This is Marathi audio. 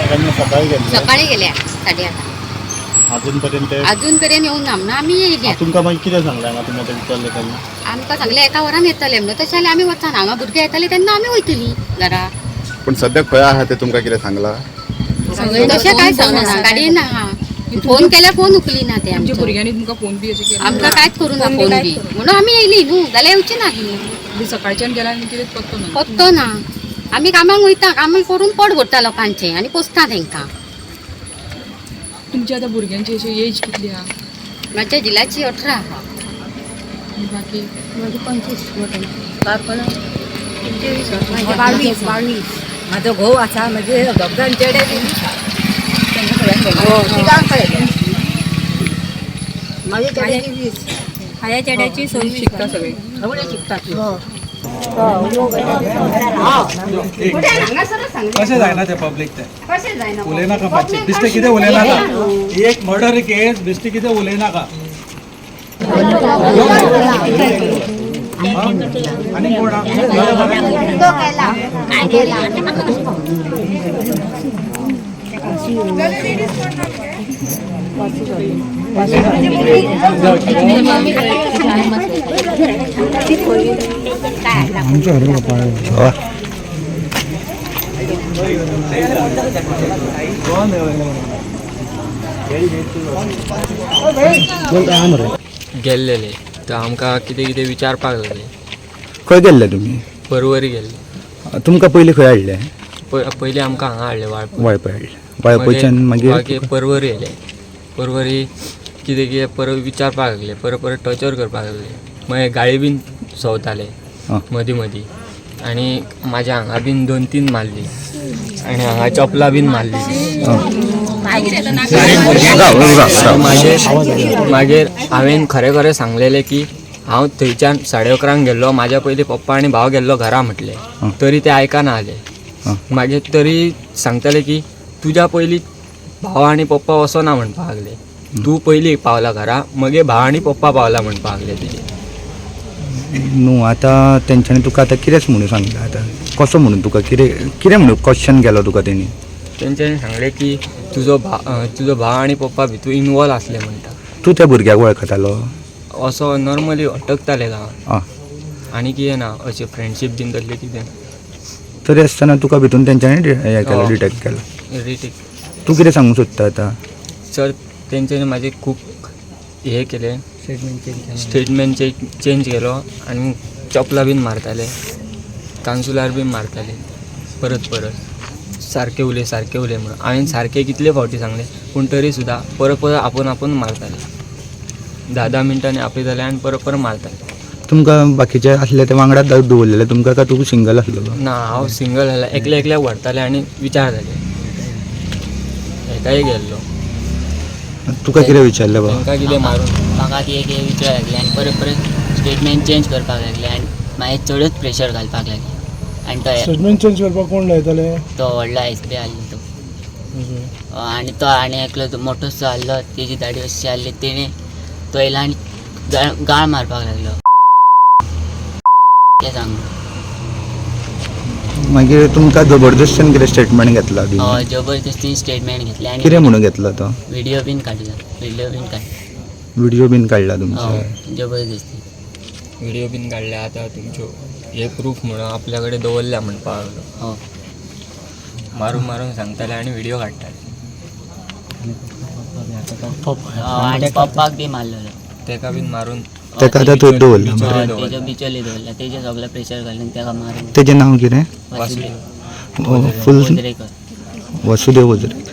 सकाळी गेल्या 8:30 अजूनपर्यंत येऊन ना आम्ही येयली तुमका मागीर कितें सांगलें तुमी आतां विचारलें तेन्ना आमकां सांगलें एका वरान येतले म्हणून तशें जाल्यार आमी वचना हांगा भुरगे येतले तेन्ना आमी वयतली घरा पण सध्या खंय आहा ते तुमकां कितें सांगला तशें काय सांगना गाडयेन आहा फोन केल्यार फोन उखली ना ते आमच्या भुरग्यांनी तुमकां फोन बी अशें केला आमकां कांयच करूं ना फोन बी म्हणून आमी येयली न्हू जाल्यार येवची नासली सकाळच्यान गेला आनी कितें पत्तो ना पत्तो ना आमी कामाक वयता कामाक करून पोट भरता लोकांचें आनी पोसता तेंकां तुमची आतां भुरग्यांची अशी एज कितली आहा म्हाज्या जिलाची 18 आनी बाकी माझी 25 माझो घोव आसा म्हणजे दोगां चेडे माझ्या चेड्याची 20 हाया चेड्याची 26 शिकता सगळे कशें जायना ते पब्लीक ते उलयनाका पाचशे बिश्टे कितें उलयनाका एक मर्डर केस बिश्टे कितें उलयनाका आनी कोण गेल्लेले तर आमकां कितें कितें विचारपाक लागले खंय गेल्ले तुमी परवरी गेल्ले तुमकां पयलीं खंय हाडले पयलीं आमकां हांगा हाडले वाळपय हाडले वाळपयच्यान मागीर परवरी येयले परवरी कितें कितें परत विचारपाक लागले परत टॉर्चर करपाक लागले मागीर गाळी बीन सवताले मदीं मदीं आनी म्हाज्या हांगा बीन 2-3 मारली आनी हांगा चपलां बीन मारली मागीर हांवें खरें खरें सांगलेलें की हांव थंयच्यान 11:30 गेल्लो म्हाज्या पयलीं पप्पा आनी भाव गेल्लो घरा म्हटलें तरी ते आयकना जाले मागीर तरी सांगताले की तुज्या पयलीं भाव आनी पप्पा वचना म्हणपाक लागले तूं पयलीं पावला घरा मागीर भाव आनी पप्पा पावला म्हणपाक लागले तुजे न्हू आतां तेंच्यांनी तुका आतां कितेंच म्हणून सांगता आतां कसो म्हणून तुका कितें म्हणून क्वेश्चन केलो तुका तेणी तेंच्यांनी सांगलें की तुजो भाव आनी पप्पा भितूर इनवॉल्व आसले म्हणटा तूं त्या भुरग्याक वळखतालो असो नॉर्मली अटकताले गांवांत आनी कितें ना अशें फ्रेंडशीप बीन तसलें कितें तरी आसतना तुका भितून तेंच्यांनी हें केलो डिटेक्ट केलो रिटेक तूं कितें सांगूंक सोदता आतां सर तेंच्यांनी म्हाजें खूब हें केलें स्टेटमेंट चेंज केलो आनी चपलां बीन मारताले कावन्सिलर बीन मारताले परत सारकें उलय म्हणून हांवें सारकें कितले फावटी सांगलें पूण तरी सुद्दां परत आपूण मारताले 10 मिनटांनी आपयताले आनी परत मारताले तुमकां बाकीचे आसले ते वांगडा दवरलेले तुमकां काय तूं सिंगल आसलेलो ना हांव सिंगल आसलें एकल्याक व्हरताले आनी विचारताले एकाय गेल्लो तुका कितें विचारलें बाबा तांकां कितें मारून म्हाका ती एक विचार लागले आनी परत स्टेटमेंट चेंज करपाक लागले आनी मागीर चडच प्रेशर घालपाक लागले आनी तो स्टेटमेंट चेंज करपाक कोण लायताले तो व्हडलो SB आहलो तो आनी तो आनी एकलो तो मोठोसो आहलो तेजी दाडी अशी आहली तेणे तो येयला आनी गाळ मारपाक लागलो तें सांग मागीर तुमकां जबरदस्तीन कितें स्टेटमेंट घेतला हय जबरदस्तीन स्टेटमेंट घेतले आनी कितें म्हणून घेतला तो व्हिडिओ बीन काडला व्हिडिओ बीन काडला तुमचो जबरदस्ती व्हिडिओ बीन काडले आतां तुमच्यो हे प्रूफ म्हणून आपल्या कडेन दवरल्या म्हणपाक लागलो मारून सांगताले आनी व्हिडिओ काडटाले आनी पप्पाक बी मारलेलो तेका बीन मारून तेका आतां तूं दवरला तेजो बिचोली दवरला तेजे सगळें प्रेशर घालून तेका मारून तेजें नांव कितें वासुदेव फूल वज्रेकर वसुदेव वज्रेकर